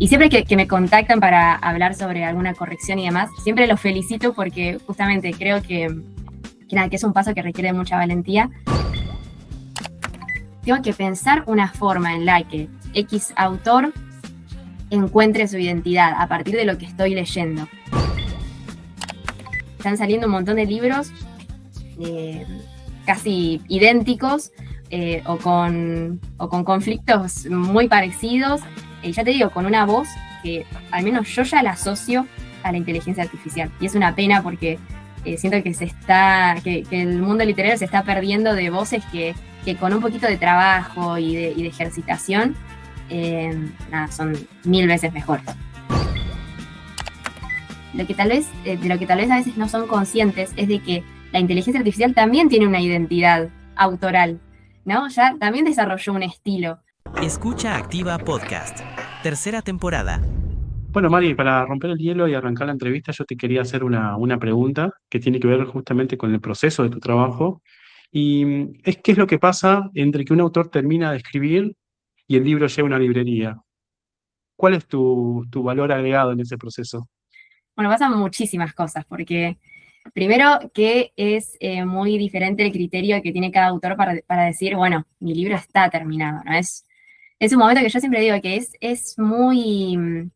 Y siempre que me contactan para hablar sobre alguna corrección y demás, siempre los felicito porque justamente creo que es un paso que requiere mucha valentía. Tengo que pensar una forma en la que X autor encuentre su identidad a partir de lo que estoy leyendo. Están saliendo un montón de libros casi idénticos o con conflictos muy parecidos. Ya te digo, con una voz que al menos yo ya la asocio a la inteligencia artificial. Y es una pena porque siento que el mundo literario se está perdiendo de voces que con un poquito de trabajo y de ejercitación son 1000 veces mejores. De lo que tal vez a veces no son conscientes es de que la inteligencia artificial también tiene una identidad autoral, ¿no? Ya también desarrolló un estilo. Escucha Activa Podcast, tercera temporada. Bueno, Mari, para romper el hielo y arrancar la entrevista, yo te quería hacer una pregunta que tiene que ver justamente con el proceso de tu trabajo. Y ¿qué es lo que pasa entre que un autor termina de escribir y el libro llega a una librería? ¿Cuál es tu valor agregado en ese proceso? Bueno, pasan muchísimas cosas, porque primero que es muy diferente el criterio que tiene cada autor para decir, bueno, mi libro está terminado, ¿no? Es un momento que yo siempre digo que es muy...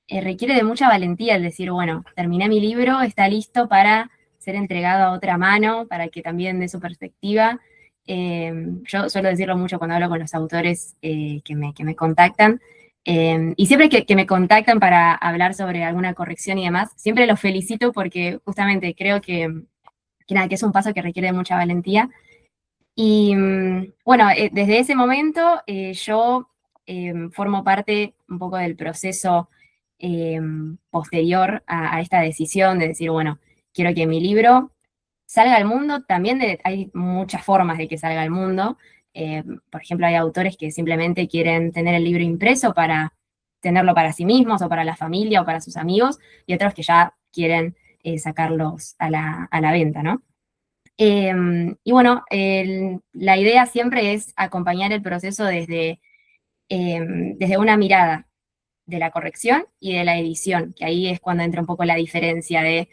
requiere de mucha valentía el decir, bueno, terminé mi libro, está listo para ser entregado a otra mano, para que también dé su perspectiva. Yo suelo decirlo mucho cuando hablo con los autores que me contactan. Y siempre que me contactan para hablar sobre alguna corrección y demás, siempre los felicito porque justamente creo que es un paso que requiere de mucha valentía. Y bueno, desde ese momento yo formo parte un poco del proceso posterior a esta decisión de decir, bueno, quiero que mi libro salga al mundo. También hay muchas formas de que salga al mundo. Por ejemplo, hay autores que simplemente quieren tener el libro impreso para tenerlo para sí mismos o para la familia o para sus amigos, y otros que ya quieren sacarlos a la venta, ¿no? Y bueno, la idea siempre es acompañar el proceso desde una mirada de la corrección y de la edición, que ahí es cuando entra un poco la diferencia de,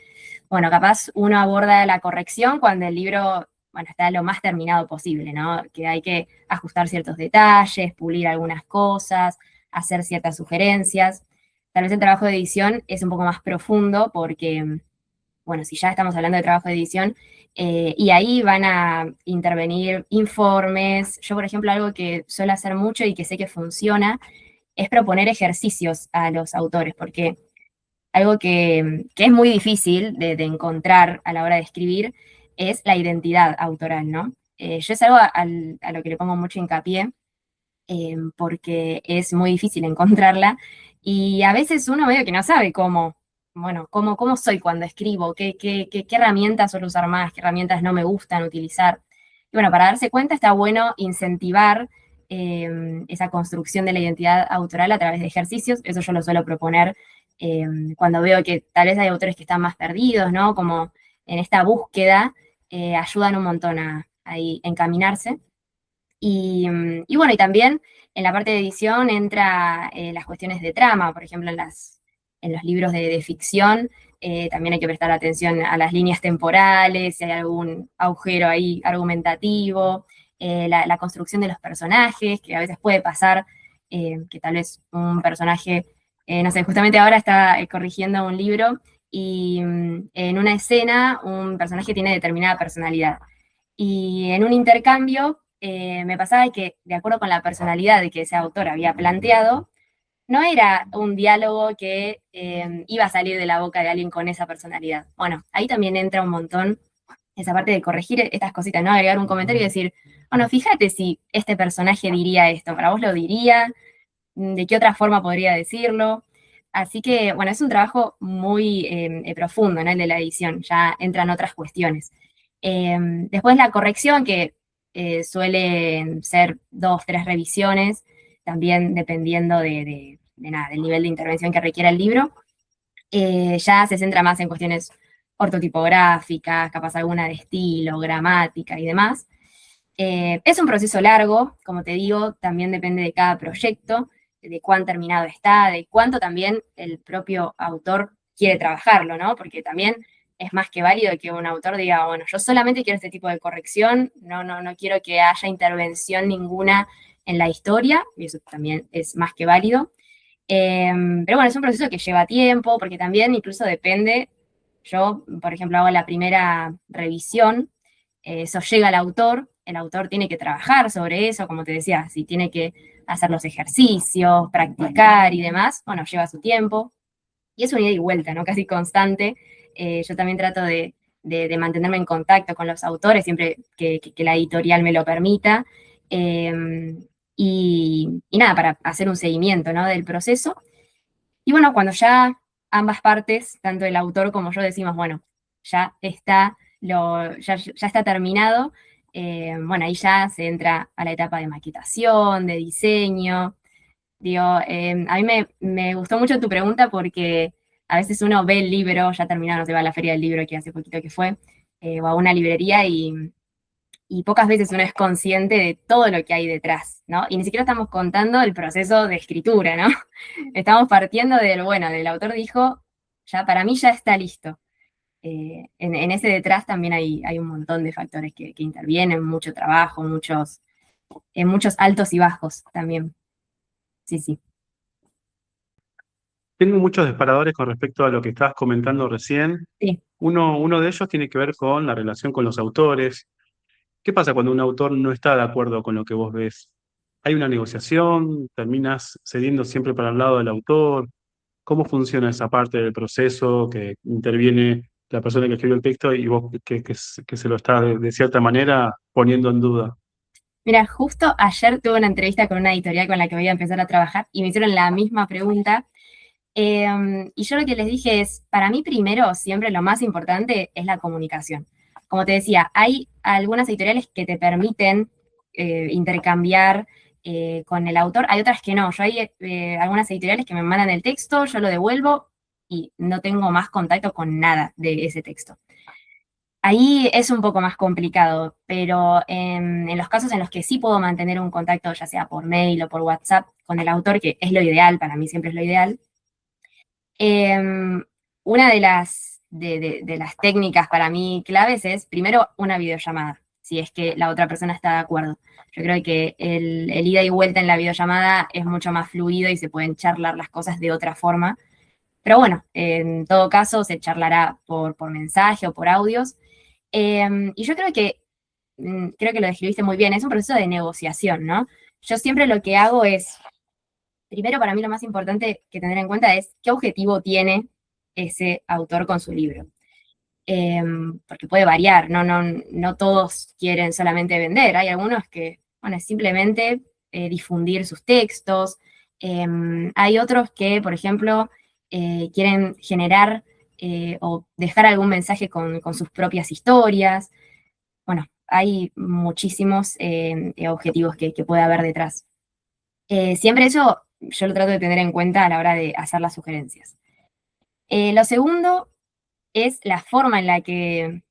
bueno, capaz uno aborda la corrección cuando el libro, bueno, está lo más terminado posible, ¿no? Que hay que ajustar ciertos detalles, pulir algunas cosas, hacer ciertas sugerencias. Tal vez el trabajo de edición es un poco más profundo porque bueno, si ya estamos hablando de trabajo de edición, y ahí van a intervenir informes. Yo, por ejemplo, algo que suelo hacer mucho y que sé que funciona es proponer ejercicios a los autores, porque algo que es muy difícil de encontrar a la hora de escribir es la identidad autoral, ¿no? Yo es algo a lo que le pongo mucho hincapié, porque es muy difícil encontrarla y a veces uno medio que no sabe cómo soy cuando escribo, qué herramientas suelo usar más, qué herramientas no me gustan utilizar. Y bueno, para darse cuenta está bueno incentivar esa construcción de la identidad autoral a través de ejercicios. Eso yo lo suelo proponer eh, cuando veo que tal vez hay autores que están más perdidos, ¿no? Como en esta búsqueda, ayudan un montón a encaminarse. Y bueno, y también en la parte de edición entra las cuestiones de trama, por ejemplo, en los libros de ficción, también hay que prestar atención a las líneas temporales, si hay algún agujero ahí argumentativo, la construcción de los personajes, que a veces puede pasar que tal vez un personaje, no sé, justamente ahora está corrigiendo un libro y en una escena un personaje tiene determinada personalidad. Y en un intercambio me pasaba que, de acuerdo con la personalidad de que ese autor había planteado, no era un diálogo que iba a salir de la boca de alguien con esa personalidad. Bueno, ahí también entra un montón esa parte de corregir estas cositas, ¿no? Agregar un comentario y decir, bueno, fíjate si este personaje diría esto, ¿para vos lo diría? ¿De qué otra forma podría decirlo? Así que, bueno, es un trabajo muy profundo, ¿no? El de la edición, ya entran otras cuestiones. Después la corrección, que suelen ser 2, 3 revisiones, también dependiendo nada, del nivel de intervención que requiera el libro. Ya se centra más en cuestiones ortotipográficas, capaz alguna de estilo, gramática y demás. Es un proceso largo, como te digo, también depende de cada proyecto. de cuán terminado está, de cuánto también el propio autor quiere trabajarlo, ¿no? Porque también es más que válido que un autor diga, bueno, yo solamente quiero este tipo de corrección, no quiero que haya intervención ninguna en la historia, y eso también es más que válido. Pero bueno, es un proceso que lleva tiempo, porque también incluso depende, yo, por ejemplo, hago la primera revisión, eso llega al autor, el autor tiene que trabajar sobre eso, como te decía, si tiene que hacer los ejercicios, practicar y demás, bueno, lleva su tiempo, y es un ida y vuelta, ¿no? Casi constante. Yo también trato de mantenerme en contacto con los autores siempre que la editorial me lo permita. Y nada, para hacer un seguimiento, ¿no? Del proceso. Y bueno, cuando ya ambas partes, tanto el autor como yo, decimos, bueno, ya está, ya está terminado, bueno, ahí ya se entra a la etapa de maquetación, de diseño. Digo, a mí me gustó mucho tu pregunta porque a veces uno ve el libro, ya terminado, no se va a la feria del libro que hace poquito que fue, o a una librería y pocas veces uno es consciente de todo lo que hay detrás, ¿no? Y ni siquiera estamos contando el proceso de escritura, ¿no? Estamos partiendo del, bueno, del autor dijo, ya para mí ya está listo. En ese detrás también hay un montón de factores que intervienen, mucho trabajo, muchos altos y bajos también. Sí, sí. Tengo muchos disparadores con respecto a lo que estabas comentando recién. Sí. Uno de ellos tiene que ver con la relación con los autores. ¿Qué pasa cuando un autor no está de acuerdo con lo que vos ves? ¿Hay una negociación? ¿Terminas cediendo siempre para el lado del autor? ¿Cómo funciona esa parte del proceso que interviene la persona que escribió el texto y vos que se lo estás de cierta manera poniendo en duda? Mira, justo ayer tuve una entrevista con una editorial con la que voy a empezar a trabajar y me hicieron la misma pregunta. Y yo lo que les dije es, para mí primero, siempre lo más importante es la comunicación. Como te decía, hay algunas editoriales que te permiten intercambiar con el autor, hay otras que no. Yo hay algunas editoriales que me mandan el texto, yo lo devuelvo y no tengo más contacto con nada de ese texto. Ahí es un poco más complicado, pero en los casos en los que sí puedo mantener un contacto, ya sea por mail o por WhatsApp, con el autor, que es lo ideal, para mí siempre es lo ideal, una de las técnicas para mí claves es, primero, una videollamada, si es que la otra persona está de acuerdo. Yo creo que el ida y vuelta en la videollamada es mucho más fluido y se pueden charlar las cosas de otra forma. Pero bueno, en todo caso se charlará por mensaje o por audios. Y yo creo que lo describiste muy bien, es un proceso de negociación, ¿no? Yo siempre lo que hago es, primero para mí lo más importante que tener en cuenta es qué objetivo tiene ese autor con su libro. Porque puede variar, no todos quieren solamente vender, hay algunos que, bueno, es simplemente difundir sus textos, hay otros que, por ejemplo, quieren generar o dejar algún mensaje con sus propias historias. Bueno, hay muchísimos objetivos que puede haber detrás. Siempre eso yo lo trato de tener en cuenta a la hora de hacer las sugerencias. Lo segundo es la forma en la que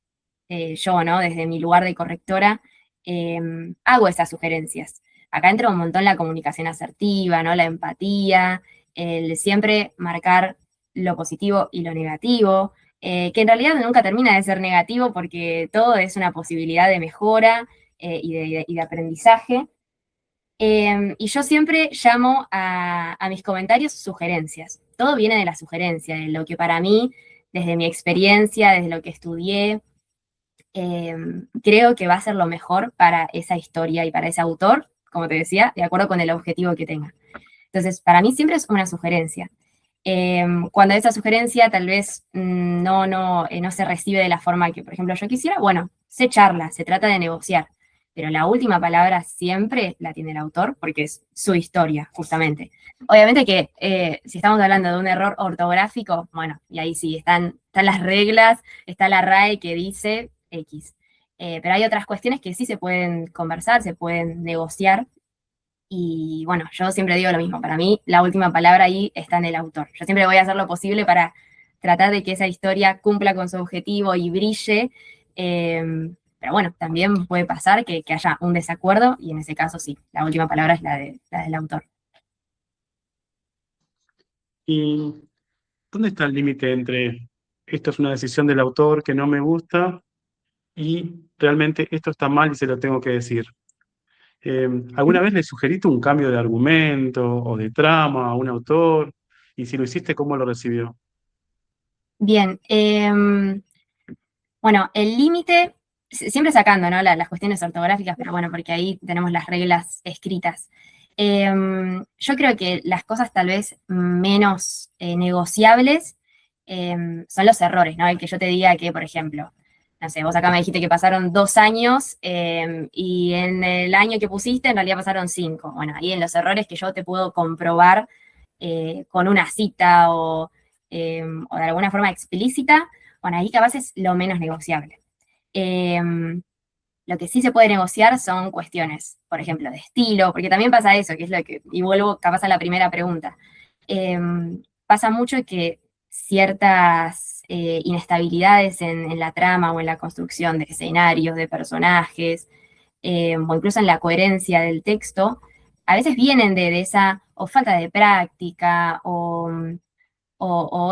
yo, ¿no? Desde mi lugar de correctora, hago esas sugerencias. Acá entra un montón la comunicación asertiva, ¿no? La empatía, el siempre marcar lo positivo y lo negativo, que en realidad nunca termina de ser negativo porque todo es una posibilidad de mejora y de aprendizaje. Y yo siempre llamo a mis comentarios sugerencias. Todo viene de la sugerencia, de lo que para mí, desde mi experiencia, desde lo que estudié, creo que va a ser lo mejor para esa historia y para ese autor, como te decía, de acuerdo con el objetivo que tenga. Entonces, para mí siempre es una sugerencia. Cuando esa sugerencia tal vez no se recibe de la forma que, por ejemplo, yo quisiera, bueno, se charla, se trata de negociar, pero la última palabra siempre la tiene el autor porque es su historia, justamente. Obviamente que si estamos hablando de un error ortográfico, bueno, y ahí sí, están las reglas, está la RAE que dice X. Pero hay otras cuestiones que sí se pueden conversar, se pueden negociar. Y bueno, yo siempre digo lo mismo, para mí la última palabra ahí está en el autor. Yo siempre voy a hacer lo posible para tratar de que esa historia cumpla con su objetivo y brille, pero bueno, también puede pasar que haya un desacuerdo y en ese caso sí, la última palabra es la del autor. ¿Y dónde está el límite entre esto es una decisión del autor que no me gusta y realmente esto está mal y se lo tengo que decir? ¿Alguna vez le sugeriste un cambio de argumento o de trama a un autor? Y si lo hiciste, ¿cómo lo recibió? Bien, bueno, el límite, siempre sacando, ¿no? Las cuestiones ortográficas, pero bueno, porque ahí tenemos las reglas escritas. Yo creo que las cosas tal vez menos negociables son los errores, ¿no? El que yo te diga que, por ejemplo, no sé, vos acá me dijiste que pasaron 2 años y en el año que pusiste en realidad pasaron 5. Bueno, ahí en los errores que yo te puedo comprobar con una cita o de alguna forma explícita, bueno, ahí capaz es lo menos negociable. Lo que sí se puede negociar son cuestiones, por ejemplo, de estilo, porque también pasa eso, que es lo que, y vuelvo capaz a la primera pregunta. Eh, Pasa mucho que ciertas inestabilidades en la trama o en la construcción de escenarios, de personajes, o incluso en la coherencia del texto, a veces vienen de esa o falta de práctica o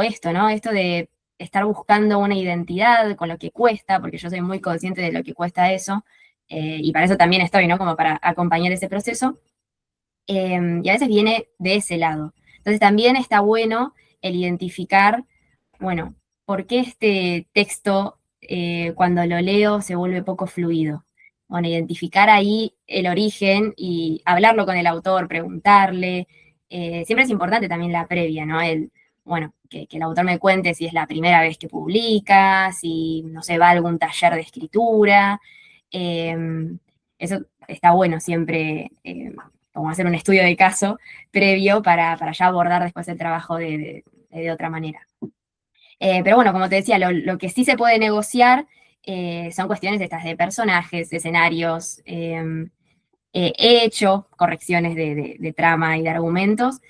esto, ¿no? Esto de estar buscando una identidad con lo que cuesta, porque yo soy muy consciente de lo que cuesta eso, y para eso también estoy, ¿no? Como para acompañar ese proceso, y a veces viene de ese lado. Entonces también está bueno el identificar, bueno, por qué este texto cuando lo leo se vuelve poco fluido. Bueno, identificar ahí el origen y hablarlo con el autor, preguntarle. Siempre es importante también la previa, ¿no? Bueno, que el autor me cuente si es la primera vez que publica, si, no sé, va a algún taller de escritura. Eh, Eso está bueno siempre, como hacer un estudio de caso previo para ya abordar después el trabajo de otra manera. Pero bueno, como te decía, lo que sí se puede negociar son cuestiones estas de personajes, de escenarios. He hecho correcciones de trama y de argumentos.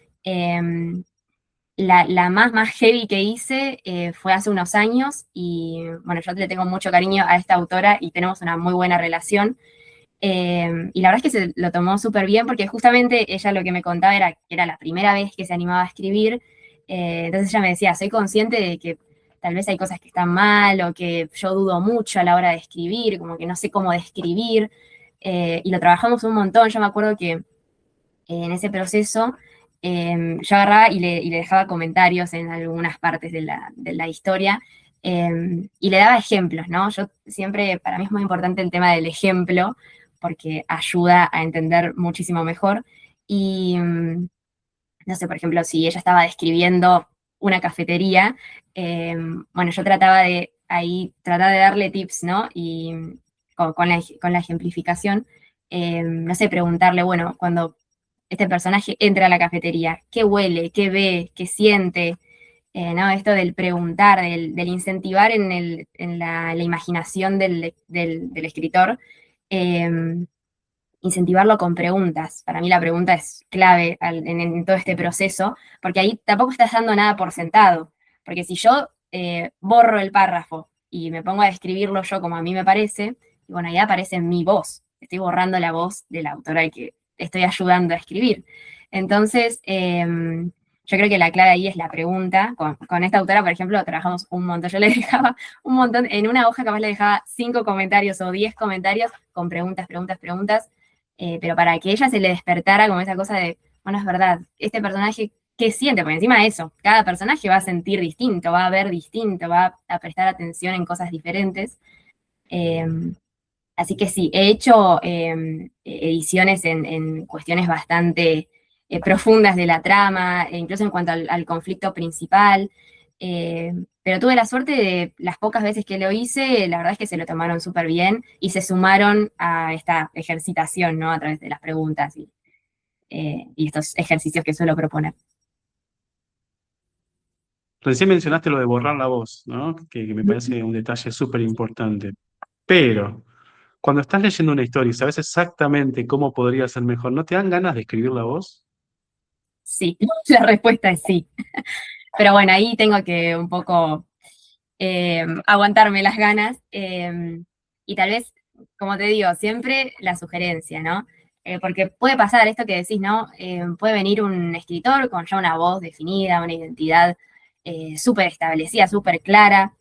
La más heavy que hice fue hace unos años y bueno, yo le tengo mucho cariño a esta autora y tenemos una muy buena relación. Y la verdad es que se lo tomó súper bien porque justamente ella lo que me contaba era que era la primera vez que se animaba a escribir. Entonces ella me decía, soy consciente de que tal vez hay cosas que están mal o que yo dudo mucho a la hora de escribir, como que no sé cómo describir. Y lo trabajamos un montón. Yo me acuerdo que en ese proceso yo agarraba y le dejaba comentarios en algunas partes de la historia. Y le daba ejemplos, ¿no? Yo siempre, para mí es muy importante el tema del ejemplo, porque ayuda a entender muchísimo mejor. Y no sé, por ejemplo, si ella estaba describiendo una cafetería, bueno, yo trataba de ahí, tratar de darle tips, ¿no? Y con la ejemplificación, no sé, preguntarle, bueno, cuando este personaje entra a la cafetería, ¿qué huele? ¿Qué ve? ¿Qué siente? ¿No? Esto del preguntar, del incentivar en la imaginación del escritor, eh, incentivarlo con preguntas. Para mí la pregunta es clave en todo este proceso, porque ahí tampoco estás dando nada por sentado, porque si yo borro el párrafo y me pongo a describirlo yo como a mí me parece, y bueno, ahí aparece mi voz, estoy borrando la voz del autor al que estoy ayudando a escribir. Entonces, yo creo que la clave ahí es la pregunta. Con esta autora, por ejemplo, trabajamos un montón. Yo le dejaba un montón, en una hoja capaz le dejaba 5 comentarios o 10 comentarios con preguntas, preguntas, preguntas, pero para que ella se le despertara como esa cosa de, bueno, es verdad, este personaje, ¿qué siente? Porque encima de eso, cada personaje va a sentir distinto, va a ver distinto, va a prestar atención en cosas diferentes. Eh, Así que sí, he hecho ediciones en cuestiones bastante profundas de la trama, e incluso en cuanto al conflicto principal. Pero tuve la suerte de las pocas veces que lo hice, la verdad es que se lo tomaron súper bien y se sumaron a esta ejercitación, ¿no? A través de las preguntas y estos ejercicios que suelo proponer. Recién mencionaste lo de borrar la voz, ¿no? Que me parece un detalle súper importante. Pero cuando estás leyendo una historia y sabes exactamente cómo podría ser mejor, ¿no te dan ganas de escribir la voz? Sí, la respuesta es sí. Pero bueno, ahí tengo que un poco aguantarme las ganas y tal vez, como te digo, siempre la sugerencia, ¿no? porque puede pasar esto que decís, ¿no? Puede venir un escritor con ya una voz definida, una identidad súper establecida, súper clara.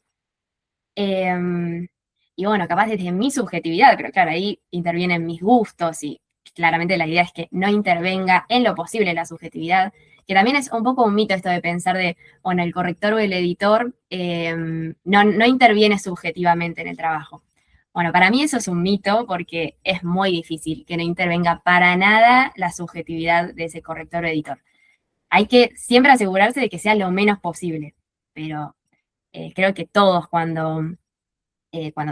Y bueno, capaz desde mi subjetividad, pero claro, ahí intervienen mis gustos y claramente la idea es que no intervenga en lo posible la subjetividad, que también es un poco un mito esto de pensar de, bueno, el corrector o el editor no interviene subjetivamente en el trabajo. Bueno, para mí eso es un mito porque es muy difícil que no intervenga para nada la subjetividad de ese corrector o editor. Hay que siempre asegurarse de que sea lo menos posible, pero creo que todos cuando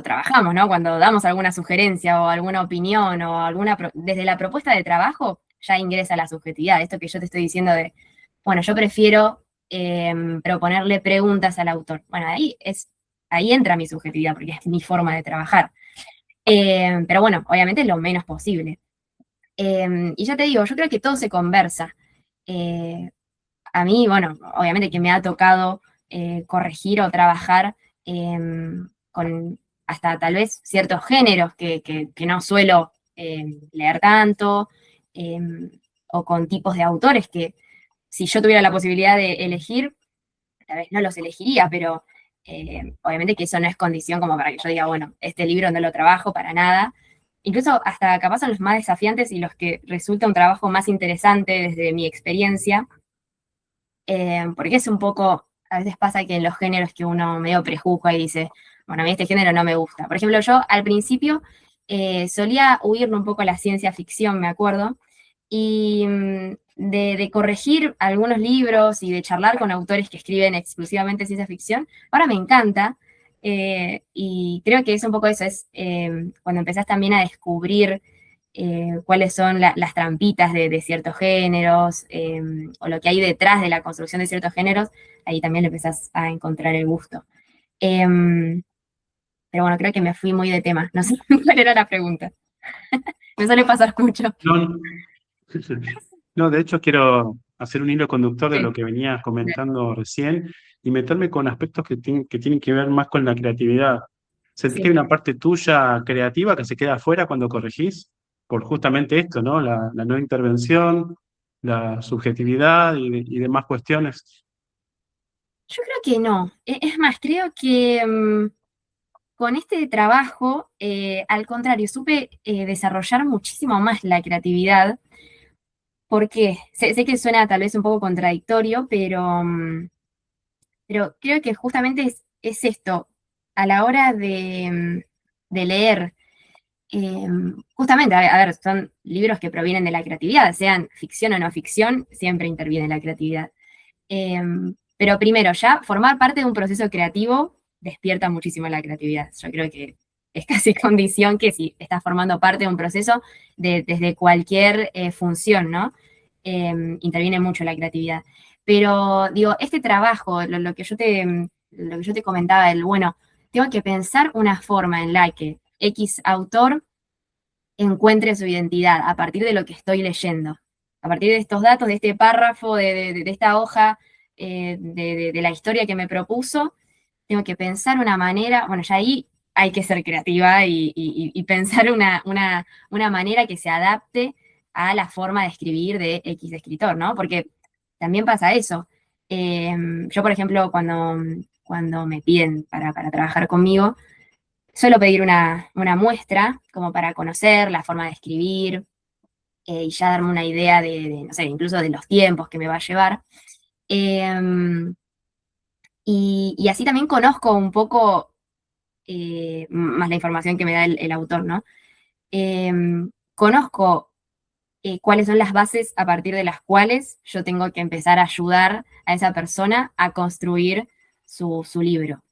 trabajamos, ¿no? Cuando damos alguna sugerencia o alguna opinión o desde la propuesta de trabajo, ya ingresa la subjetividad. Esto que yo te estoy diciendo de, bueno, yo prefiero proponerle preguntas al autor. Bueno, ahí entra mi subjetividad porque es mi forma de trabajar. Pero bueno, obviamente lo menos posible. Y ya te digo, yo creo que todo se conversa. Eh, a mí, bueno, obviamente que me ha tocado corregir o trabajar con hasta tal vez ciertos géneros que no suelo leer tanto, eh, o con tipos de autores que si yo tuviera la posibilidad de elegir, tal vez no los elegiría, pero obviamente que eso no es condición como para que yo diga, bueno, este libro no lo trabajo para nada. Incluso hasta capaz son los más desafiantes y los que resulta un trabajo más interesante desde mi experiencia, porque es un poco, a veces pasa que en los géneros que uno medio prejuzga y dice, bueno, a mí este género no me gusta. Por ejemplo, yo al principio solía huirle un poco a la ciencia ficción, me acuerdo, y de corregir algunos libros y de charlar con autores que escriben exclusivamente ciencia ficción, ahora me encanta. Y creo que es un poco eso, es cuando empezás también a descubrir cuáles son las trampitas de ciertos géneros, o lo que hay detrás de la construcción de ciertos géneros, ahí también le empezás a encontrar el gusto. Em, pero bueno, creo que me fui muy de tema, no sé cuál era la pregunta. Me suele pasar mucho. No, no, de hecho quiero hacer un hilo conductor de lo Sí, que venías comentando recién y meterme con aspectos que tienen que ver más con la creatividad. ¿Sentís que hay sí. una parte tuya creativa que se queda afuera cuando corregís? Por justamente esto, ¿no? La no intervención, la subjetividad y demás cuestiones. Yo creo que no. Es más, creo que con este trabajo, al contrario, supe desarrollar muchísimo más la creatividad, porque sé que suena tal vez un poco contradictorio, pero creo que justamente es esto, a la hora de leer, justamente, a ver, son libros que provienen de la creatividad, sean ficción o no ficción, siempre interviene la creatividad. Pero primero, ya formar parte de un proceso creativo despierta muchísimo la creatividad. Yo creo que es casi condición que si estás formando parte de un proceso desde cualquier función, ¿no? Interviene mucho la creatividad. Pero digo, este trabajo, lo que yo te comentaba, bueno, tengo que pensar una forma en la que X autor encuentre su identidad a partir de lo que estoy leyendo, a partir de estos datos, de este párrafo, de esta hoja, de la historia que me propuso, tengo que pensar una manera, bueno, ya ahí hay que ser creativa y pensar una manera que se adapte a la forma de escribir de X escritor, ¿no? Porque también pasa eso. Yo, por ejemplo, cuando me piden para trabajar conmigo, suelo pedir una muestra como para conocer la forma de escribir y ya darme una idea no sé, incluso de los tiempos que me va a llevar. Em, y así también conozco un poco más la información que me da el autor, ¿no? Conozco cuáles son las bases a partir de las cuales yo tengo que empezar a ayudar a esa persona a construir su libro.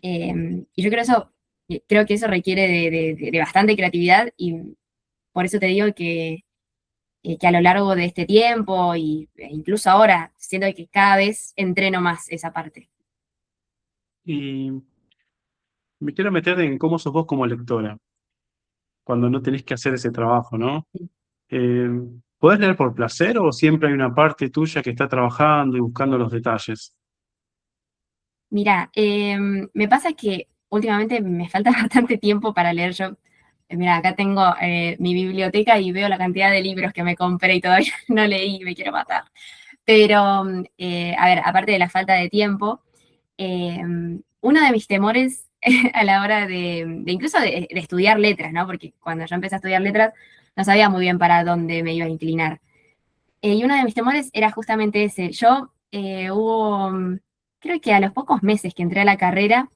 Y yo creo que eso requiere de bastante creatividad y por eso te digo que a lo largo de este tiempo e incluso ahora siento que cada vez entreno más esa parte. Y me quiero meter en cómo sos vos como lectora, cuando no tenés que hacer ese trabajo, ¿no? Eh, ¿Podés leer por placer o siempre hay una parte tuya que está trabajando y buscando los detalles? Mira, me pasa que últimamente me falta bastante tiempo para leer. Yo Mira, acá tengo mi biblioteca y veo la cantidad de libros que me compré y todavía no leí, me quiero matar. Pero, a ver, aparte de la falta de tiempo, eh, uno de mis temores a la hora de incluso de estudiar letras, ¿no? Porque cuando yo empecé a estudiar letras no sabía muy bien para dónde me iba a inclinar. Y uno de mis temores era justamente ese. Yo creo que a los pocos meses que entré a la carrera,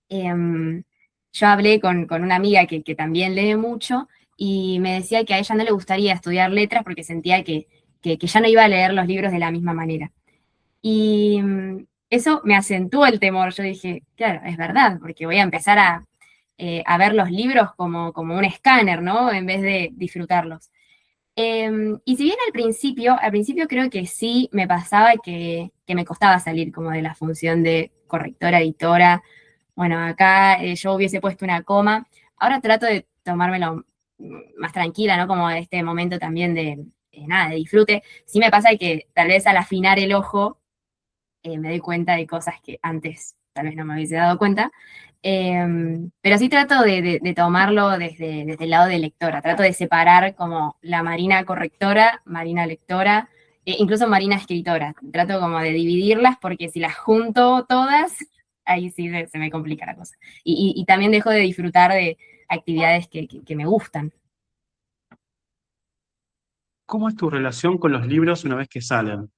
em, yo hablé con una amiga que también lee mucho y me decía que a ella no le gustaría estudiar letras porque sentía que ya no iba a leer los libros de la misma manera. Y eso me acentuó el temor. Yo dije, claro, es verdad, porque voy a empezar a ver los libros como un escáner, ¿no? En vez de disfrutarlos. Y si bien al principio creo que sí me pasaba que me costaba salir como de la función de correctora, editora. Bueno, acá yo hubiese puesto una coma. Ahora trato de tomármelo más tranquila, ¿no? Como este momento también nada, de disfrute. Sí me pasa que tal vez al afinar el ojo me doy cuenta de cosas que antes tal vez no me hubiese dado cuenta. Pero sí trato de tomarlo desde el lado de lectora, trato de separar como la Marina correctora, Marina lectora, incluso Marina escritora, trato como de dividirlas porque si las junto todas, ahí sí se me complica la cosa. Y también dejo de disfrutar de actividades que me gustan. ¿Cómo es tu relación con los libros una vez que salen?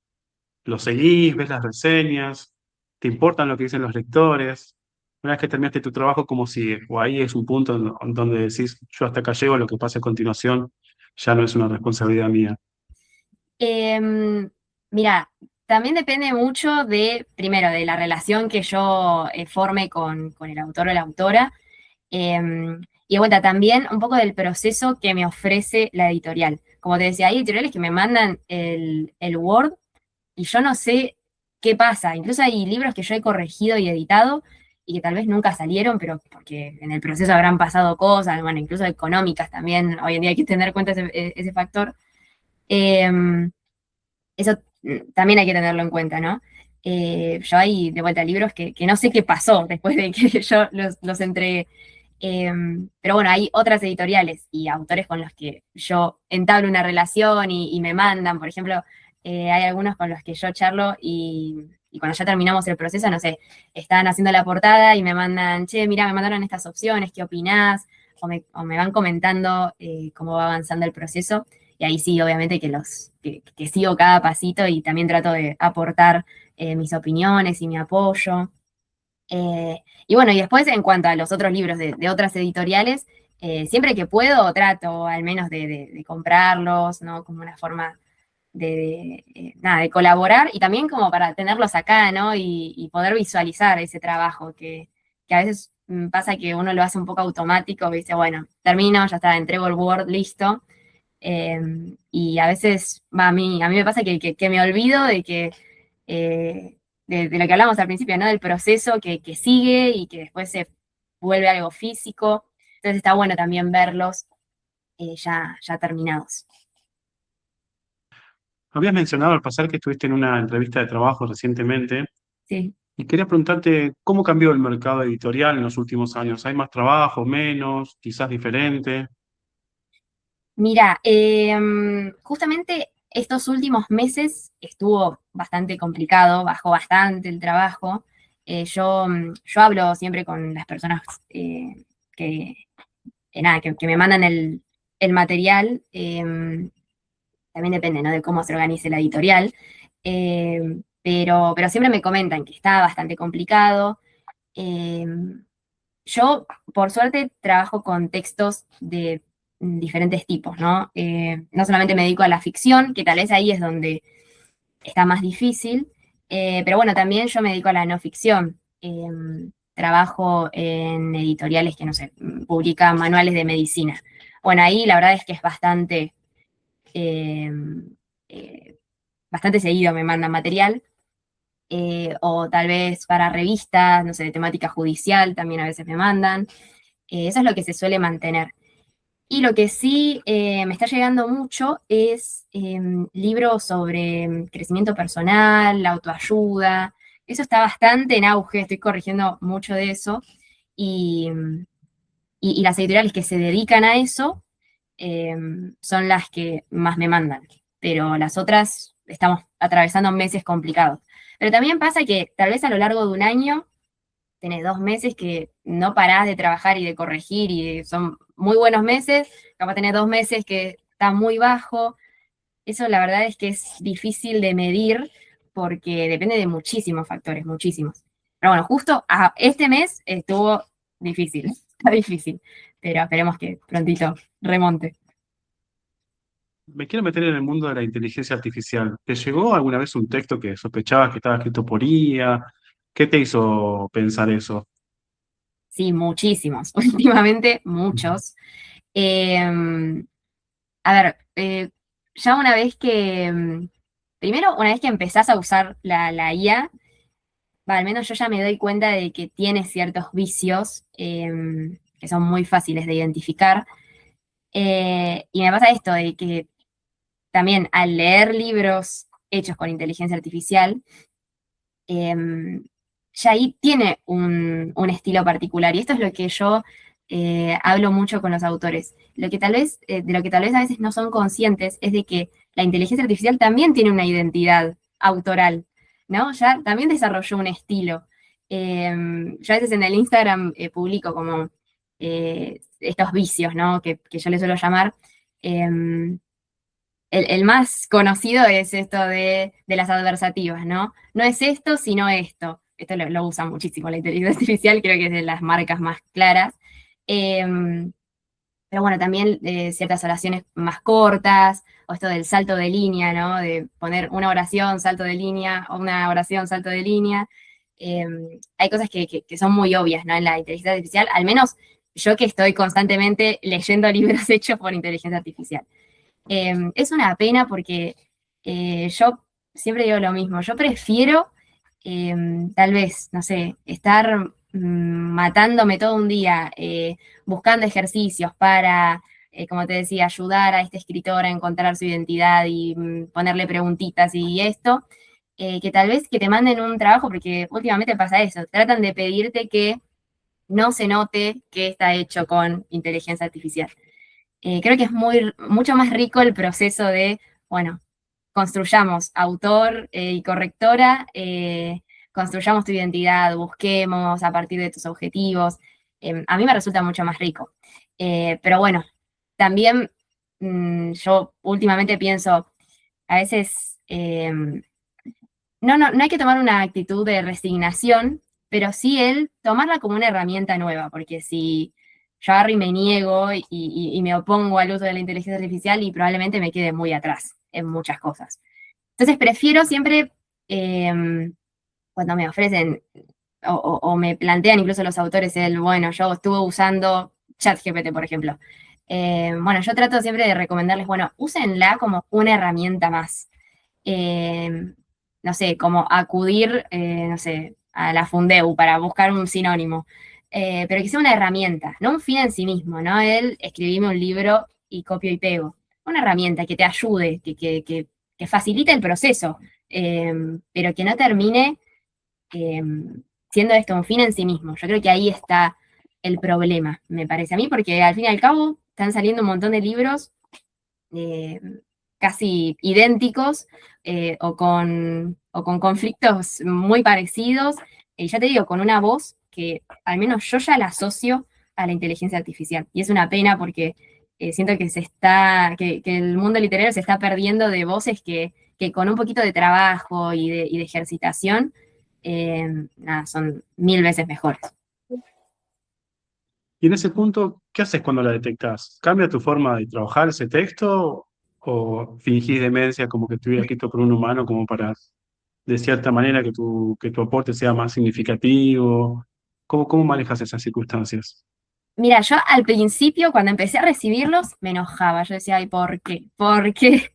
¿Los seguís, ves las reseñas? ¿Te importan lo que dicen los lectores? Una vez que terminaste tu trabajo, ¿cómo sigue? O ahí es un punto donde decís, yo hasta acá llego, lo que pase a continuación ya no es una responsabilidad mía. Em, Mira, también depende mucho primero, de la relación que yo forme con el autor o la autora. Y de vuelta, también un poco del proceso que me ofrece la editorial. Como te decía, hay editoriales que me mandan el Word y yo no sé qué pasa. Incluso hay libros que yo he corregido y editado y que tal vez nunca salieron, pero porque en el proceso habrán pasado cosas, bueno, incluso económicas también. Hoy en día hay que tener en cuenta ese factor. Em, Eso también hay que tenerlo en cuenta, ¿no? Yo hay de vuelta libros que no sé qué pasó después de que yo los entregué. Pero bueno, hay otras editoriales y autores con los que yo entablo una relación y me mandan, por ejemplo, hay algunos con los que yo charlo y cuando ya terminamos el proceso, no sé, están haciendo la portada y me mandan, che, mira, me mandaron estas opciones, ¿qué opinás? O me van comentando cómo va avanzando el proceso. Y ahí sí, obviamente que sigo cada pasito y también trato de aportar mis opiniones y mi apoyo. Y bueno, y después en cuanto a los otros libros de otras editoriales, siempre que puedo trato al menos de comprarlos, ¿no? Como una forma nada, de colaborar y también como para tenerlos acá, ¿no? Y poder visualizar ese trabajo que a veces pasa que uno lo hace un poco automático, dice, bueno, termino, ya está, entrego el Word, listo. Y a veces, a mí me pasa que me olvido de que de lo que hablamos al principio, ¿no? Del proceso que sigue y que después se vuelve algo físico. Entonces está bueno también verlos ya terminados. Habías mencionado al pasar que estuviste en una entrevista de trabajo recientemente Sí. y quería preguntarte cómo cambió el mercado editorial en los últimos años. ¿Hay más trabajo, menos, quizás diferente? Mira, justamente estos últimos meses estuvo bastante complicado, bajó bastante el trabajo. Yo hablo siempre con las personas que, nada, que me mandan el material. También depende, ¿no? De cómo se organice la editorial. Pero siempre me comentan que está bastante complicado. Eh, yo, por suerte, trabajo con textos de diferentes tipos, ¿no? No solamente me dedico a la ficción, que tal vez ahí es donde está más difícil, pero bueno, también yo me dedico a la no ficción. Trabajo en editoriales que, no sé, publican manuales de medicina. Bueno, ahí la verdad es que es eh, eh, bastante seguido me mandan material. O tal vez para revistas, no sé, de temática judicial, también a veces me mandan. Eso es lo que se suele mantener. Y lo que sí me está llegando mucho es libros sobre crecimiento personal, autoayuda. Eso está bastante en auge, estoy corrigiendo mucho de eso. Y, y las editoriales que se dedican a eso son las que más me mandan, pero las otras estamos atravesando meses complicados. Pero también pasa que tal vez a lo largo de un año tenés 2 meses que no parás de trabajar y de corregir y son muy buenos meses, capaz tenés 2 meses que está muy bajo. Eso la verdad es que es difícil de medir porque depende de muchísimos factores, muchísimos. Pero bueno, justo este mes estuvo difícil, está difícil, pero esperemos que prontito remonte. Me quiero meter en el mundo de la inteligencia artificial. ¿Te llegó alguna vez un texto que sospechabas que estaba escrito por IA? ¿Qué te hizo pensar eso? Sí, muchísimos, últimamente muchos. Eh, a ver, ya una vez que, primero, una vez que empezás a usar la IA, al menos yo ya me doy cuenta de que tiene ciertos vicios que son muy fáciles de identificar. Y me pasa esto de que también al leer libros hechos con inteligencia artificial, ya ahí tiene un estilo particular. Y esto es lo que yo hablo mucho con los autores. De lo que tal vez a veces no son conscientes es de que la inteligencia artificial también tiene una identidad autoral, ¿no? Ya también desarrolló un estilo. Yo a veces en el Instagram publico como estos vicios, ¿no? Que yo les suelo llamar. El más conocido es esto de las adversativas, ¿no? No es esto, sino esto. Esto lo usa muchísimo la inteligencia artificial, creo que es de las marcas más claras. Em, pero bueno, también ciertas oraciones más cortas, o esto del salto de línea, ¿no? De poner una oración, salto de línea, o una oración, salto de línea. Hay cosas que son muy obvias, ¿no? En la inteligencia artificial, al menos yo que estoy constantemente leyendo libros hechos por inteligencia artificial. Es una pena porque yo siempre digo lo mismo, yo prefiero tal vez, no sé, estar matándome todo un día buscando ejercicios para, como te decía, ayudar a este escritor a encontrar su identidad y ponerle preguntitas y esto, que tal vez que te manden un trabajo, porque últimamente pasa eso, tratan de pedirte que no se note que está hecho con inteligencia artificial. Creo que es mucho más rico el proceso de, bueno, construyamos autor y correctora, construyamos tu identidad, busquemos a partir de tus objetivos. A mí me resulta mucho más rico. Pero bueno, también yo últimamente pienso, a veces no hay que tomar una actitud de resignación, pero sí el tomarla como una herramienta nueva, porque si yo agarro y me niego y me opongo al uso de la inteligencia artificial y probablemente me quede muy atrás en muchas cosas. Entonces prefiero siempre, cuando me ofrecen o me plantean incluso los autores bueno, yo estuve usando ChatGPT, por ejemplo. Bueno, yo trato siempre de recomendarles, bueno, úsenla como una herramienta más. Eh, no sé, como acudir, no sé, a la Fundeu para buscar un sinónimo, pero que sea una herramienta, no un fin en sí mismo, ¿no? El escribirme un libro y copio y pego. Una herramienta que te ayude, que facilite el proceso, pero que no termine eh, siendo esto un fin en sí mismo. Yo creo que ahí está el problema, me parece a mí, porque al fin y al cabo están saliendo un montón de libros eh, casi idénticos o con conflictos muy parecidos, y ya te digo, con una voz que al menos yo ya la asocio a la inteligencia artificial. Y es una pena porque siento que el mundo literario se está perdiendo de voces que con un poquito de trabajo y de ejercitación, nada, son 1000 veces mejores. Y en ese punto, ¿qué haces cuando la detectás? ¿Cambia tu forma de trabajar ese texto o fingís demencia como que estuviera escrito por un humano como para, de cierta manera, que tu aporte sea más significativo? ¿Cómo manejas esas circunstancias? Mira, yo al principio, cuando empecé a recibirlos, me enojaba. Yo decía, ay, ¿por qué? ¿Por qué?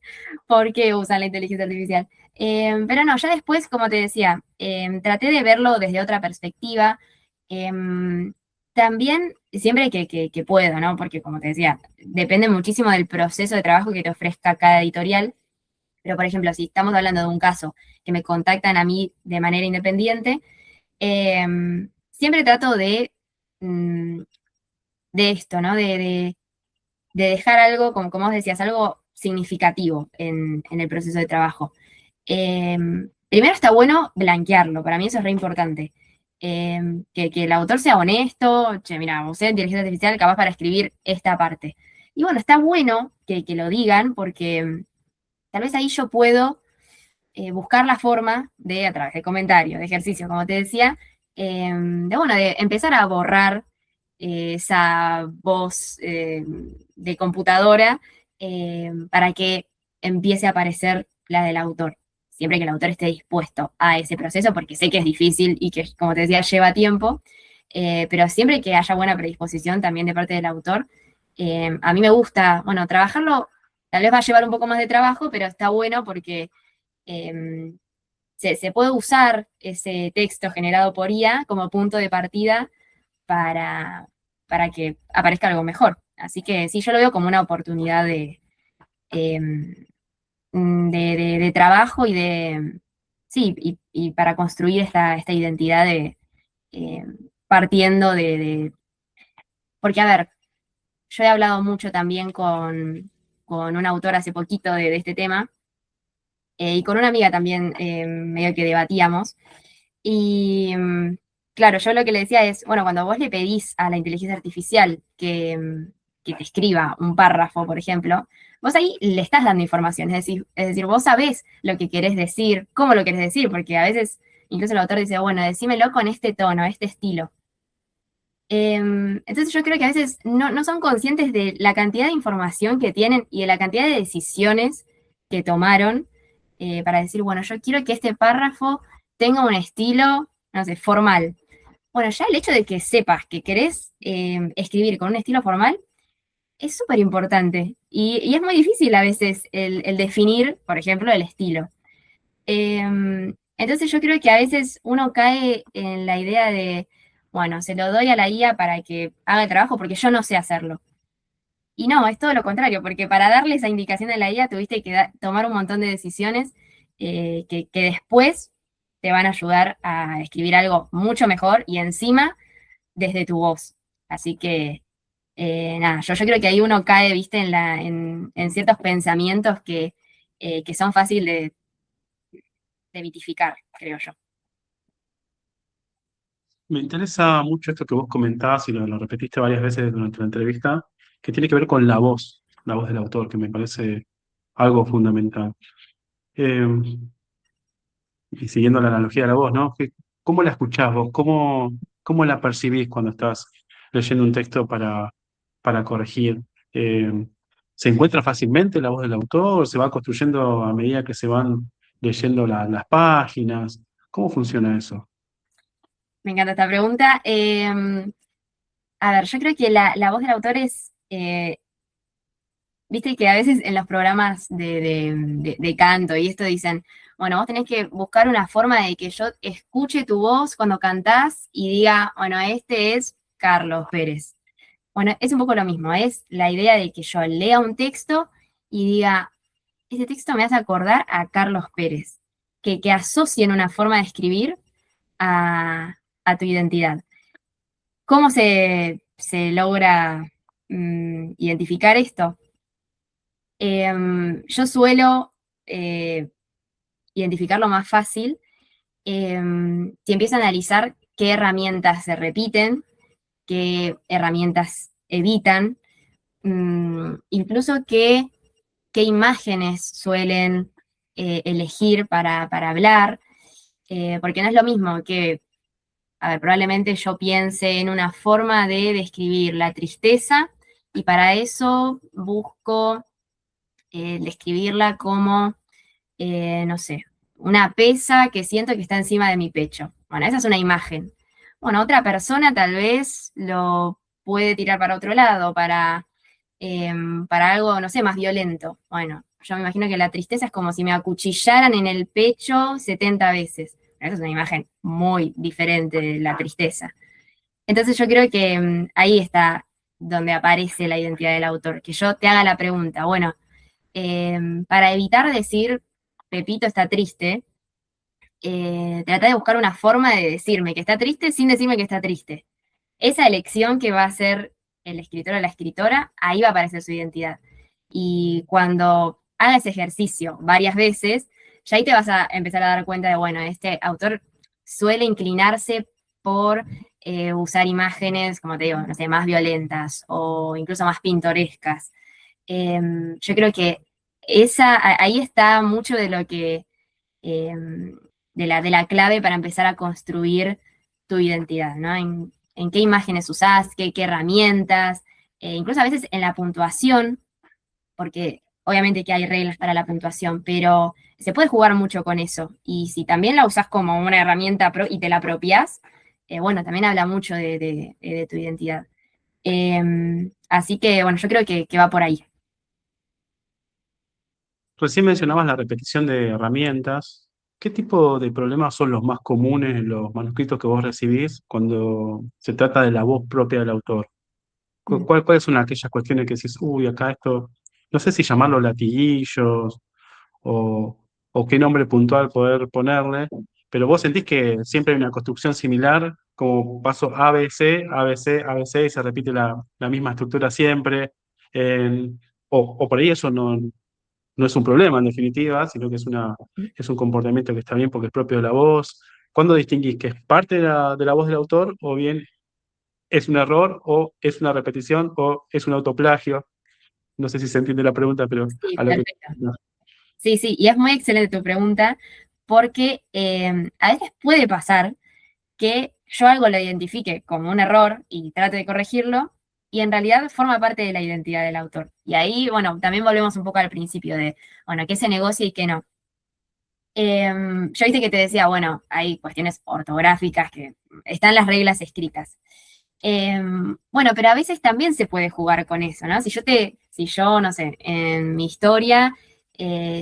¿Por qué usan la inteligencia artificial? Pero no, ya después, como te decía, traté de verlo desde otra perspectiva. Em, También, siempre que puedo, ¿no? Porque, como te decía, depende muchísimo del proceso de trabajo que te ofrezca cada editorial. Pero, por ejemplo, si estamos hablando de un caso que me contactan a mí de manera independiente, siempre trato de mm, de esto, ¿no? De dejar algo, como vos decías, algo significativo en el proceso de trabajo. Eh, Primero está bueno blanquearlo, para mí eso es re importante. Que el autor sea honesto, che, mira, usé inteligencia artificial capaz para escribir esta parte. Y bueno, está bueno que lo digan porque tal vez ahí yo puedo buscar la forma de, a través de comentarios, de ejercicios, como te decía, bueno, de empezar a borrar esa voz de computadora para que empiece a aparecer la del autor. Siempre que el autor esté dispuesto a ese proceso, porque sé que es difícil y que, como te decía, lleva tiempo, pero siempre que haya buena predisposición también de parte del autor, a mí me gusta, bueno, trabajarlo, tal vez va a llevar un poco más de trabajo, pero está bueno porque se puede usar ese texto generado por IA como punto de partida para, para que aparezca algo mejor. Así que sí, yo lo veo como una oportunidad de trabajo y sí, y para construir esta identidad eh, partiendo porque a ver, yo he hablado mucho también con un autor hace poquito de este tema, y con una amiga también medio que debatíamos. Y claro, yo lo que le decía es, bueno, cuando vos le pedís a la inteligencia artificial que te escriba un párrafo, por ejemplo, vos ahí le estás dando información, es decir, vos sabés lo que querés decir, cómo lo querés decir, porque a veces incluso el autor dice, bueno, decímelo con este tono, este estilo. Entonces yo creo que a veces no son conscientes de la cantidad de información que tienen y de la cantidad de decisiones que tomaron para decir, bueno, yo quiero que este párrafo tenga un estilo, no sé, formal. Bueno, ya el hecho de que sepas que querés escribir con un estilo formal es súper importante y es muy difícil a veces el definir, por ejemplo, el estilo. Entonces yo creo que a veces uno cae en la idea de, bueno, se lo doy a la IA para que haga el trabajo porque yo no sé hacerlo. Y no, es todo lo contrario, porque para darle esa indicación a la IA tuviste que tomar un montón de decisiones que después te van a ayudar a escribir algo mucho mejor y encima desde tu voz. Así que, nada, yo creo que ahí uno cae, viste, en ciertos pensamientos que son fáciles de mitificar, creo yo. Me interesa mucho esto que vos comentabas y lo repetiste varias veces durante la entrevista, que tiene que ver con la voz del autor, que me parece algo fundamental. Eh, y siguiendo la analogía de la voz, ¿no? ¿Cómo la escuchás vos? ¿Cómo la percibís cuando estás leyendo un texto para corregir? Eh, ¿Se encuentra fácilmente la voz del autor? ¿Se va construyendo a medida que se van leyendo las páginas? ¿Cómo funciona eso? Me encanta esta pregunta. A ver, yo creo que la voz del autor es, viste que a veces en los programas de canto y esto dicen, bueno, vos tenés que buscar una forma de que yo escuche tu voz cuando cantás y diga, bueno, este es Carlos Pérez. Bueno, es un poco lo mismo, es la idea de que yo lea un texto y diga, este texto me hace acordar a Carlos Pérez, que asocien una forma de escribir a tu identidad. ¿Cómo se logra identificar esto? Yo suelo eh, identificarlo más fácil si empiezo a analizar qué herramientas se repiten, qué herramientas evitan, incluso qué imágenes suelen elegir para hablar, porque no es lo mismo que, a ver, probablemente yo piense en una forma de describir la tristeza y para eso busco describirla como, no sé, una pesa que siento que está encima de mi pecho. Bueno, esa es una imagen. Bueno, otra persona tal vez lo puede tirar para otro lado, para algo, no sé, más violento. Bueno, yo me imagino que la tristeza es como si me acuchillaran en el pecho 70 veces. Esa es una imagen muy diferente de la tristeza. Entonces yo creo que ahí está donde aparece la identidad del autor, que yo te haga la pregunta, bueno, para evitar decir Pepito está triste, trata de buscar una forma de decirme que está triste sin decirme que está triste. Esa elección que va a ser el escritor o la escritora, ahí va a aparecer su identidad. Y cuando haga ese ejercicio varias veces, ya ahí te vas a empezar a dar cuenta de, bueno, este autor suele inclinarse por usar imágenes, como te digo, no sé, más violentas o incluso más pintorescas. Yo creo que ahí está mucho de lo que, de la clave para empezar a construir tu identidad, ¿no? En qué imágenes usás, qué herramientas, incluso a veces en la puntuación, porque obviamente que hay reglas para la puntuación, pero se puede jugar mucho con eso. Y si también la usás como una herramienta y te la apropias, bueno, también habla mucho de tu identidad. Así que, bueno, yo creo que va por ahí. Recién mencionabas la repetición de herramientas. ¿Qué tipo de problemas son los más comunes en los manuscritos que vos recibís cuando se trata de la voz propia del autor? Mm. ¿Cuáles son aquellas cuestiones que decís, uy, acá esto, no sé si llamarlo latiguillos o, o qué nombre puntual poder ponerle, pero vos sentís que siempre hay una construcción similar, como paso A, B, C, A, B, C, A, B, C, y se repite la misma estructura siempre, eh, o por ahí eso no es un problema en definitiva, sino que es un comportamiento que está bien porque es propio de la voz. ¿Cuándo distinguís que es parte de la voz del autor o bien es un error o es una repetición o es un autoplagio? No sé si se entiende la pregunta, pero Sí, a lo que... perfecto. Sí, sí, y es muy excelente tu pregunta, porque a veces puede pasar que yo algo lo identifique como un error y trate de corregirlo, y en realidad forma parte de la identidad del autor. Y ahí, bueno, también volvemos un poco al principio de, bueno, qué se negocia y qué no. Yo viste que te decía, bueno, hay cuestiones ortográficas que están las reglas escritas. Bueno, pero a veces también se puede jugar con eso, ¿no? Si yo, no sé, en mi historia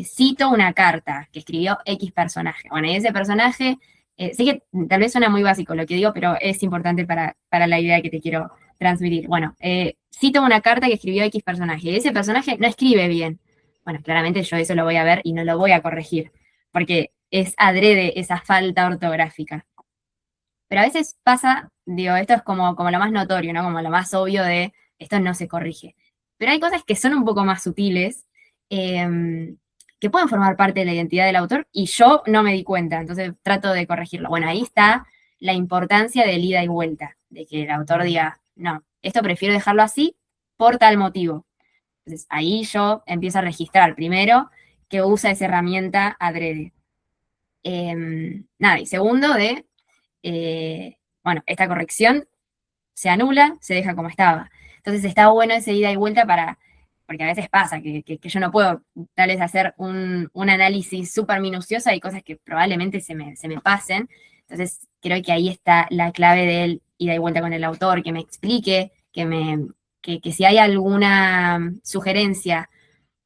cito una carta que escribió X personaje. Bueno, y ese personaje, sé que tal vez suena muy básico lo que digo, pero es importante para la idea que te quiero transmitir. Bueno, cito una carta que escribió X personaje, y ese personaje no escribe bien. Bueno, claramente yo eso lo voy a ver y no lo voy a corregir, porque es adrede esa falta ortográfica. Pero a veces pasa, digo, esto es como lo más notorio, ¿no? Como lo más obvio de esto no se corrige. Pero hay cosas que son un poco más sutiles, que pueden formar parte de la identidad del autor y yo no me di cuenta, entonces trato de corregirlo. Bueno, ahí está la importancia del ida y vuelta, de que el autor diga, no, esto prefiero dejarlo así por tal motivo. Entonces ahí yo empiezo a registrar primero que usa esa herramienta adrede. Nada, y segundo bueno, esta corrección se anula, se deja como estaba. Entonces está bueno ese ida y vuelta porque a veces pasa que yo no puedo tal vez hacer un análisis súper minucioso, hay cosas que probablemente se me pasen. Entonces creo que ahí está la clave del ida y vuelta con el autor, que me explique, que si hay alguna sugerencia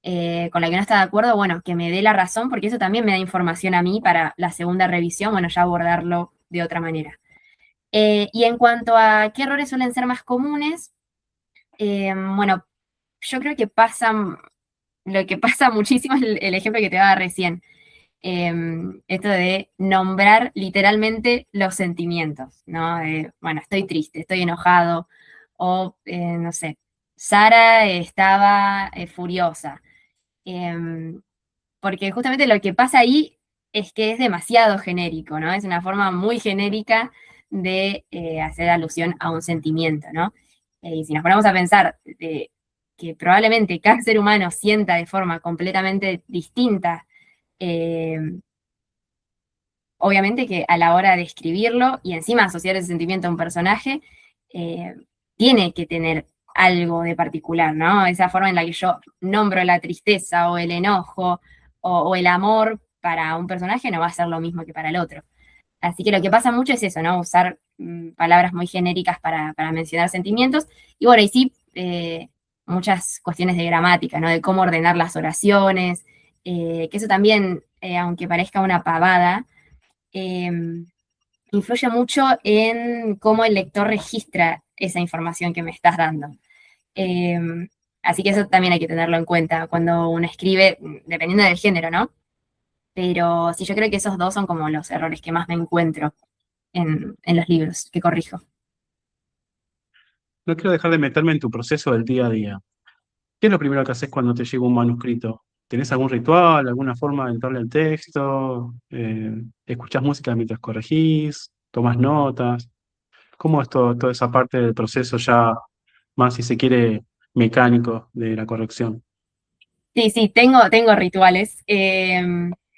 con la que no está de acuerdo, bueno, que me dé la razón, porque eso también me da información a mí para la segunda revisión, bueno, ya abordarlo de otra manera. Y en cuanto a qué errores suelen ser más comunes, bueno, yo creo que lo que pasa muchísimo es el ejemplo que te daba recién. Esto de nombrar literalmente los sentimientos, ¿no? Bueno, estoy triste, estoy enojado, o no sé, Sara estaba furiosa. Em, Porque justamente lo que pasa ahí es que es demasiado genérico, ¿no? Es una forma muy genérica de hacer alusión a un sentimiento, ¿no? Y si nos ponemos a pensar que probablemente cada ser humano sienta de forma completamente distinta, eh, obviamente que a la hora de escribirlo y encima asociar ese sentimiento a un personaje, eh, tiene que tener algo de particular, ¿no? Esa forma en la que yo nombro la tristeza o el enojo o el amor para un personaje no va a ser lo mismo que para el otro. Así que lo que pasa mucho es eso, ¿no? Usar palabras muy genéricas para mencionar sentimientos. Y bueno, y sí, muchas cuestiones de gramática, ¿no? De cómo ordenar las oraciones, que eso también, aunque parezca una pavada, eh, influye mucho en cómo el lector registra esa información que me estás dando. Eh, Así que eso también hay que tenerlo en cuenta cuando uno escribe, dependiendo del género, ¿no? Pero sí, yo creo que esos dos son como los errores que más me encuentro en los libros que corrijo. no quiero dejar de meterme en tu proceso del día a día. ¿Qué es lo primero que haces cuando te llega un manuscrito? ¿Tenés algún ritual, alguna forma de entrarle al texto? ¿Escuchás música mientras corregís? ¿Tomás notas? ¿Cómo es toda esa parte del proceso ya más, si se quiere, mecánico de la corrección? Sí, sí, tengo rituales.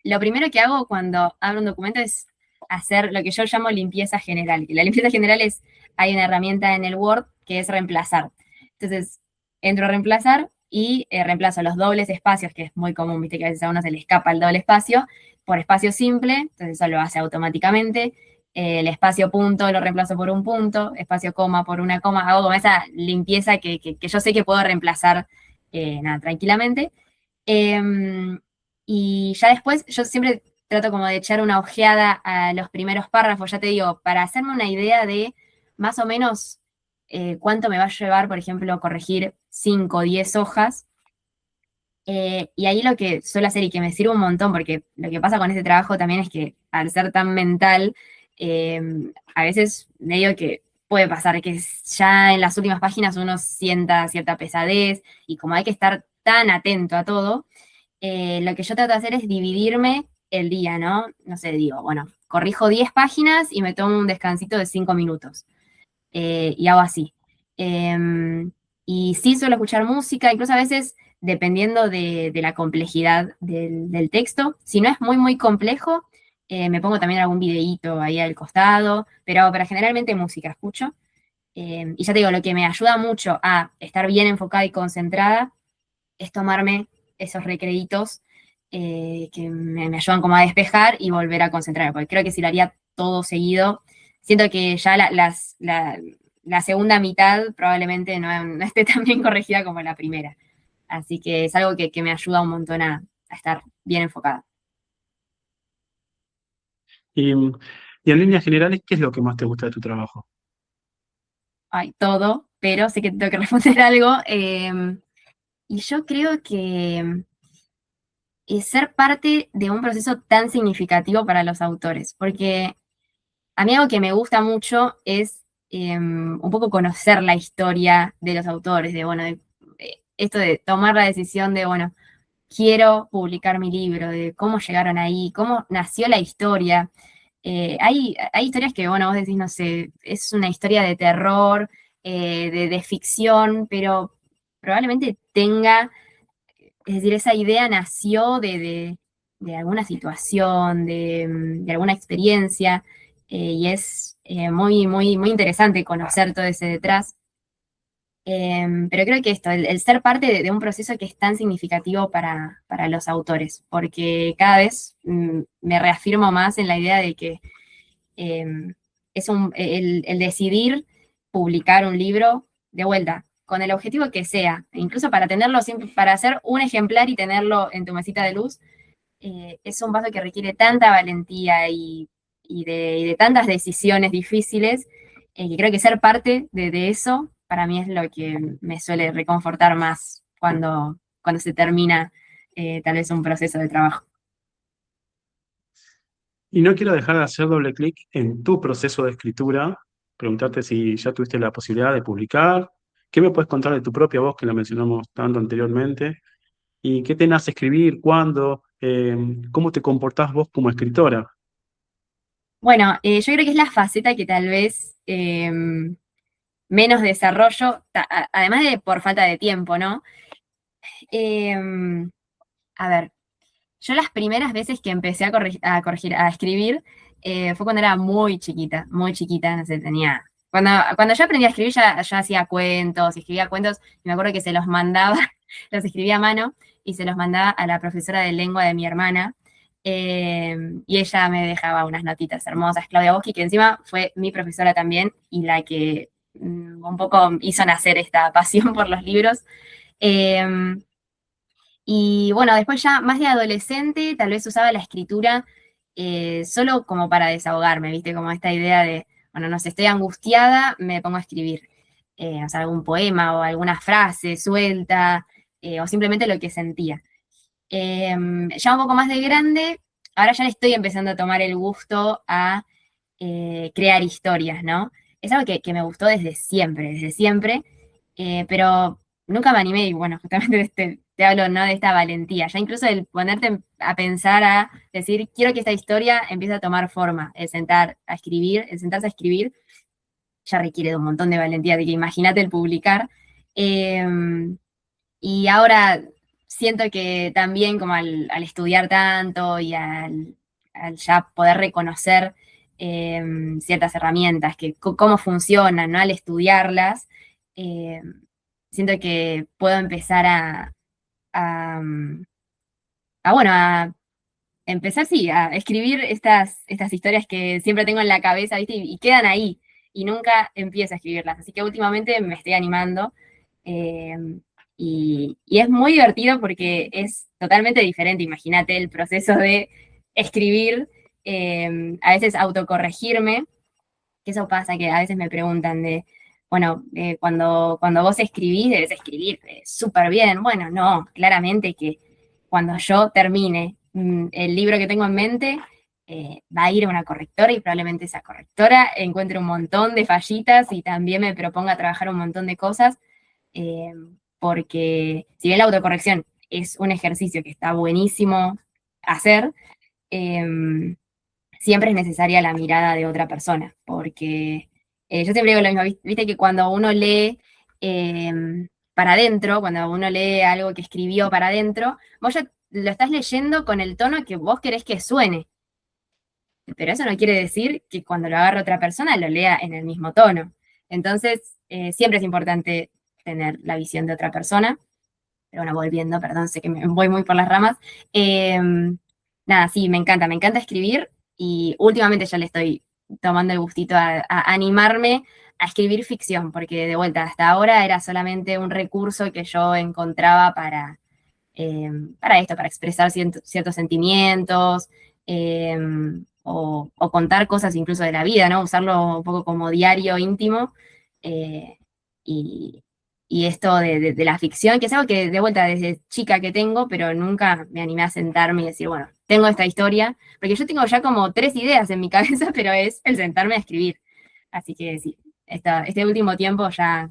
Lo primero que hago cuando abro un documento es hacer lo que yo llamo limpieza general. Y la limpieza general es, hay una herramienta en el Word que es reemplazar. Entonces, entro a reemplazar y reemplazo los dobles espacios, que es muy común, viste que a veces a uno se le escapa el doble espacio, por espacio simple, entonces eso lo hace automáticamente. El espacio punto lo reemplazo por un punto, espacio coma por una coma, hago como esa limpieza que yo sé que puedo reemplazar nada, tranquilamente. Em, y ya después yo siempre trato como de echar una ojeada a los primeros párrafos, ya te digo, para hacerme una idea de más o menos cuánto me va a llevar, por ejemplo, corregir 5 o 10 hojas. Y ahí lo que suelo hacer y que me sirve un montón, porque lo que pasa con este trabajo también es que al ser tan mental, a veces medio que puede pasar que ya en las últimas páginas uno sienta cierta pesadez y como hay que estar tan atento a todo, lo que yo trato de hacer es dividirme el día, ¿no? No sé, digo, bueno, corrijo 10 páginas y me tomo un descansito de 5 minutos. Y hago así. Y sí suelo escuchar música, incluso a veces dependiendo de la complejidad del texto. Si no es muy, muy complejo, me pongo también algún videíto ahí al costado, pero generalmente música escucho. Y ya te digo, lo que me ayuda mucho a estar bien enfocada y concentrada es tomarme esos recreditos que me ayudan como a despejar y volver a concentrarme, porque creo que si lo haría todo seguido, siento que ya la segunda mitad probablemente no esté tan bien corregida como la primera. Así que es algo que me ayuda un montón a estar bien enfocada. Y, y en líneas generales, ¿qué es lo que más te gusta de tu trabajo? Hay todo, pero sé que tengo que responder algo. Y yo creo que ser parte de un proceso tan significativo para los autores, porque a mí algo que me gusta mucho es un poco conocer la historia de los autores, de esto de tomar la decisión de, bueno, quiero publicar mi libro, de cómo llegaron ahí, cómo nació la historia. Hay historias que, bueno, vos decís, no sé, es una historia de terror, de ficción, pero probablemente tenga, es decir, esa idea nació de alguna situación, de alguna experiencia, y es muy, muy, muy interesante conocer todo ese detrás. Pero creo que esto, el ser parte de un proceso que es tan significativo para los autores, porque cada vez me reafirmo más en la idea de que eh, el decidir publicar un libro de vuelta, con el objetivo que sea, incluso para tenerlo siempre, para hacer un ejemplar y tenerlo en tu mesita de luz, es un paso que requiere tanta valentía y de tantas decisiones difíciles, que creo que ser parte de eso para mí es lo que me suele reconfortar más cuando se termina tal vez un proceso de trabajo. Y no quiero dejar de hacer doble clic en tu proceso de escritura, preguntarte si ya tuviste la posibilidad de publicar, qué me puedes contar de tu propia voz, que la mencionamos tanto anteriormente, y qué te nace escribir, cuándo, cómo te comportás vos como escritora. Bueno, yo creo que es la faceta que tal vez menos desarrollo, además de por falta de tiempo, ¿no? Em, a ver, yo las primeras veces que empecé a escribir, fue cuando era muy chiquita, no sé, cuando yo aprendí a escribir ya hacía cuentos, escribía cuentos, y me acuerdo que se los mandaba, los escribía a mano, y se los mandaba a la profesora de lengua de mi hermana, y ella me dejaba unas notitas hermosas, Claudia Boschi, que encima fue mi profesora también, y la que un poco hizo nacer esta pasión por los libros. Em, y bueno, después ya más de adolescente, tal vez usaba la escritura solo como para desahogarme, ¿viste? Como esta idea de, bueno, no sé, estoy angustiada, me pongo a escribir, o sea, algún poema o alguna frase suelta, o simplemente lo que sentía. Ya un poco más de grande, ahora ya le estoy empezando a tomar el gusto a crear historias, ¿no? es algo que me gustó desde siempre, pero nunca me animé y bueno, justamente te hablo, ¿no?, de esta valentía, ya incluso el ponerte a pensar, a decir, quiero que esta historia empiece a tomar forma, el sentarse a escribir, ya requiere de un montón de valentía, de que imagínate el publicar. Eh, y ahora siento que también como al estudiar tanto y al ya poder reconocer eh, ciertas herramientas, cómo funcionan, ¿no?, al estudiarlas, eh, siento que puedo empezar a, bueno, a empezar, sí, a escribir estas historias que siempre tengo en la cabeza, ¿viste? Y quedan ahí, y nunca empiezo a escribirlas. Así que últimamente me estoy animando. eh, y es muy divertido porque es totalmente diferente. Imagínate el proceso de escribir, a veces autocorregirme, que eso pasa, que a veces me preguntan bueno, cuando vos escribís, debes escribir súper bien. Bueno, no, claramente que cuando yo termine el libro que tengo en mente, va a ir a una correctora y probablemente esa correctora encuentre un montón de fallitas y también me proponga trabajar un montón de cosas, eh, porque si bien la autocorrección es un ejercicio que está buenísimo hacer, eh, siempre es necesaria la mirada de otra persona, porque yo siempre digo lo mismo, viste que cuando uno lee eh, para adentro, cuando uno lee algo que escribió para adentro, vos ya lo estás leyendo con el tono que vos querés que suene, pero eso no quiere decir que cuando lo agarre otra persona lo lea en el mismo tono. Entonces, siempre es importante tener la visión de otra persona. Pero bueno, volviendo, perdón, sé que me voy muy por las ramas. Eh, Nada, sí, me encanta escribir y últimamente ya le estoy tomando el gustito a animarme a escribir ficción, porque de vuelta, hasta ahora era solamente un recurso que yo encontraba para esto, para expresar ciertos sentimientos, eh, o contar cosas incluso de la vida, ¿no? Usarlo un poco como diario íntimo. eh, y, y esto de la ficción, que es algo que de vuelta desde chica que tengo, pero nunca me animé a sentarme y decir, bueno, tengo esta historia, porque yo tengo ya como 3 ideas en mi cabeza, pero es el sentarme a escribir. Así que sí, este último tiempo ya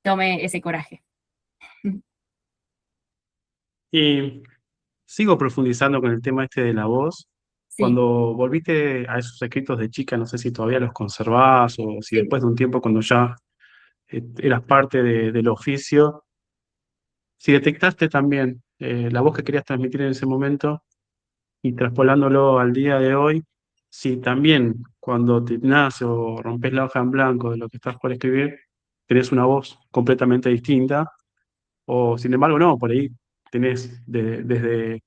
tomé ese coraje. Y sigo profundizando con el tema este de la voz. Sí, Cuando volviste a esos escritos de chica, no sé si todavía los conservás o si sí. después de un tiempo cuando ya eras parte del oficio, si detectaste también la voz que querías transmitir en ese momento y traspolándolo al día de hoy, si también cuando te nace o rompes la hoja en blanco de lo que estás por escribir, tenés una voz completamente distinta, o sin embargo no, por ahí tenés desde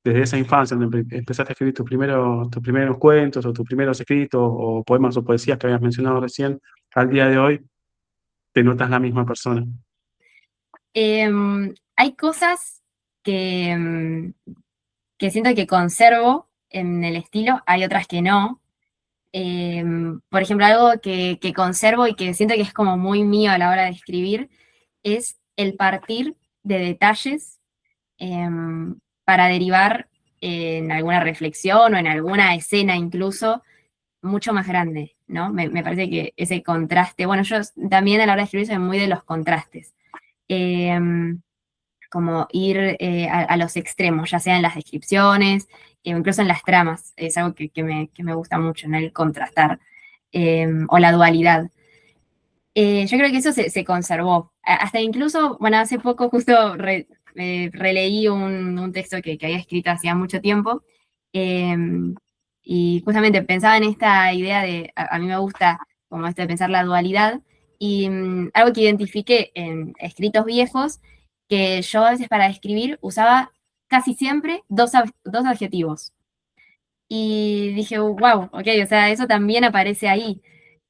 esa infancia donde empezaste a escribir tus primeros cuentos o tus primeros escritos o poemas o poesías que habías mencionado recién, al día de hoy te notas la misma persona. Hay cosas que siento que conservo en el estilo, hay otras que no. Por ejemplo, algo que conservo y que siento que es como muy mío a la hora de escribir es el partir de detalles, para derivar en alguna reflexión o en alguna escena incluso mucho más grande, ¿no? Me parece que ese contraste, bueno, yo también a la hora de escribir soy muy de los contrastes. Em, Como ir a los extremos, ya sea en las descripciones, incluso en las tramas, es algo que me gusta mucho, ¿no?, el contrastar, o la dualidad. Yo creo que eso se conservó. Hasta incluso, bueno, hace poco justo releí un texto que había escrito hacía mucho tiempo, eh, y justamente pensaba en esta idea a mí me gusta como esto de pensar la dualidad, y algo que identifiqué en escritos viejos, que yo a veces para escribir usaba casi siempre dos adjetivos. Y dije, wow, ok, o sea, eso también aparece ahí.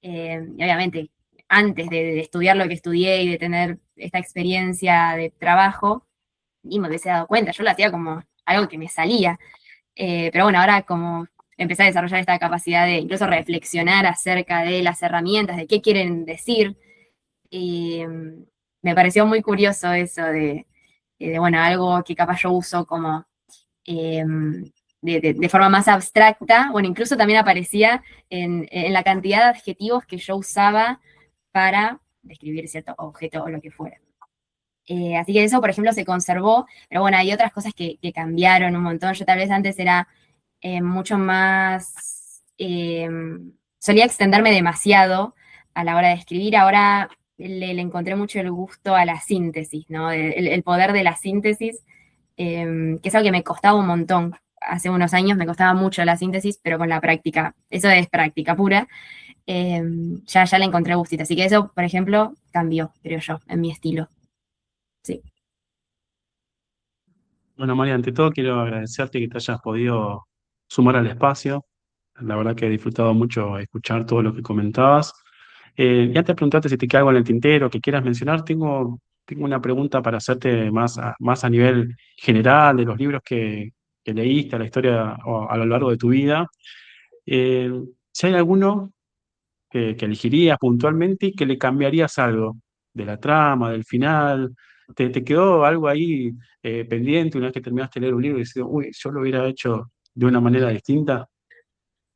Y obviamente, antes de estudiar lo que estudié y de tener esta experiencia de trabajo, y me hubiese dado cuenta, yo lo hacía como algo que me salía. Pero bueno, ahora como empecé a desarrollar esta capacidad de incluso reflexionar acerca de las herramientas, de qué quieren decir, y me pareció muy curioso eso bueno, algo que capaz yo uso como... eh, de forma más abstracta, bueno, incluso también aparecía en la cantidad de adjetivos que yo usaba para describir cierto objeto o lo que fuera. Así que eso, por ejemplo, se conservó, pero bueno, hay otras cosas que cambiaron un montón. Yo tal vez antes era mucho más, solía extenderme demasiado a la hora de escribir, ahora le encontré mucho el gusto a la síntesis, ¿no? El poder de la síntesis, que es algo que me costaba un montón. Hace unos años me costaba mucho la síntesis, pero con la práctica, eso es práctica pura, ya le encontré gustito. Así que eso, por ejemplo, cambió, creo yo, en mi estilo. Sí. Bueno, María, ante todo quiero agradecerte que te hayas podido sumar al espacio. La verdad que he disfrutado mucho escuchar todo lo que comentabas. Y antes de preguntarte si te queda algo en el tintero que quieras mencionar, tengo una pregunta para hacerte más a nivel general de los libros que leíste, la historia a lo largo de tu vida. Eh, si hay alguno que elegirías puntualmente y que le cambiarías algo de la trama, del final. ¿Te quedó algo ahí pendiente una vez que terminaste de leer un libro y decís, uy, yo lo hubiera hecho de una manera distinta?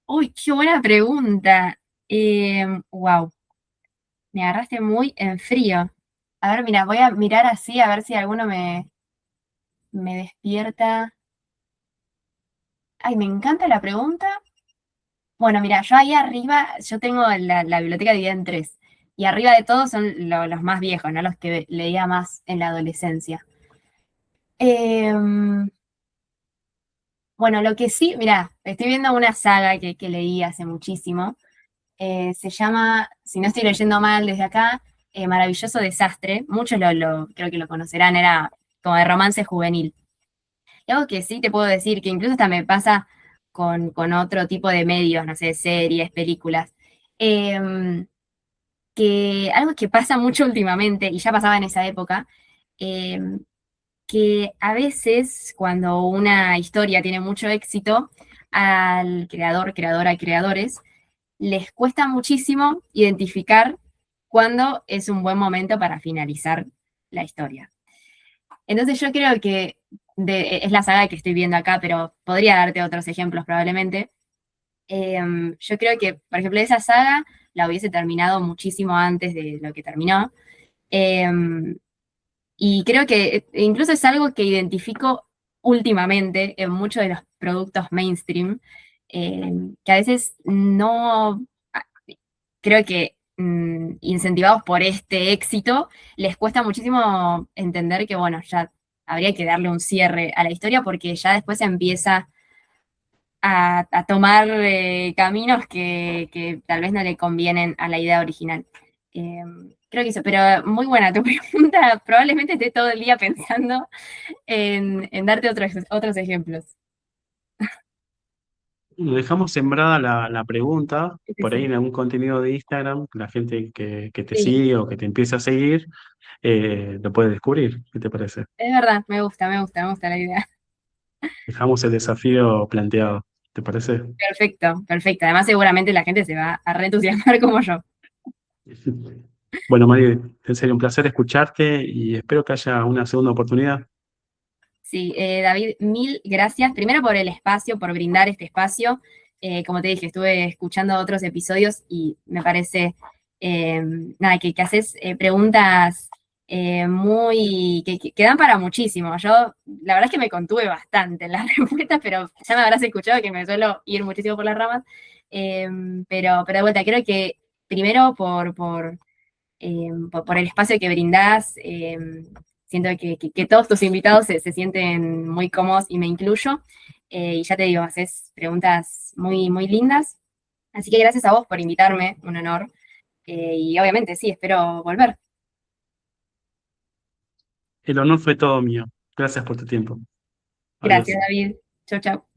Uy, qué buena pregunta. Wow, me agarraste muy en frío. A ver, mira, voy a mirar así a ver si alguno me despierta. Ay, me encanta la pregunta. Bueno, mira, yo ahí arriba, yo tengo la biblioteca dividida en tres. Y arriba de todos son los más viejos, ¿no? Los que leía más en la adolescencia. Em, bueno, lo que sí, mira, estoy viendo una saga que leí hace muchísimo. Se llama, si no estoy leyendo mal desde acá, Maravilloso Desastre. Muchos creo que lo conocerán, era como de romance juvenil. Y algo que sí te puedo decir, que incluso hasta me pasa con otro tipo de medios, no sé, series, películas, eh, que algo que pasa mucho últimamente, y ya pasaba en esa época, eh, que a veces cuando una historia tiene mucho éxito, al creador, creadora, creadores, les cuesta muchísimo identificar cuándo es un buen momento para finalizar la historia. Entonces yo creo que es la saga que estoy viendo acá, pero podría darte otros ejemplos probablemente. Yo creo que, por ejemplo, esa saga la hubiese terminado muchísimo antes de lo que terminó. Em, y creo que incluso es algo que identifico últimamente en muchos de los productos mainstream, que a veces no, creo que incentivados por este éxito, les cuesta muchísimo entender que, bueno, ya habría que darle un cierre a la historia porque ya después empieza a tomar caminos que tal vez no le convienen a la idea original. Eh, Creo que eso, pero muy buena tu pregunta. Probablemente esté todo el día pensando en darte otros ejemplos. Lo dejamos sembrada la pregunta Sí, por ahí sí. en algún contenido de Instagram, la gente que te Sí, sigue o que te empieza a seguir, lo puede descubrir. ¿Qué te parece? es verdad, me gusta la idea. Dejamos el desafío planteado. ¿Te parece? Perfecto, perfecto. Además, seguramente la gente se va a reentusiasmar como yo. Bueno, Mari, en serio, un placer escucharte y espero que haya una segunda oportunidad. Sí, David, mil gracias. Primero por el espacio, por brindar este espacio. Como te dije, estuve escuchando otros episodios y me parece, nada, que haces preguntas que dan para muchísimo. Yo, la verdad es que me contuve bastante en las respuestas, pero ya me habrás escuchado que me suelo ir muchísimo por las ramas. Eh, pero de vuelta, creo que primero por el espacio que brindás. Siento que todos tus invitados se sienten muy cómodos y me incluyo. Y ya te digo, haces preguntas muy, muy lindas. Así que gracias a vos por invitarme, un honor. Y obviamente sí, espero volver. El honor fue todo mío. Gracias por tu tiempo. Gracias, Adiós. David. Chau, chau.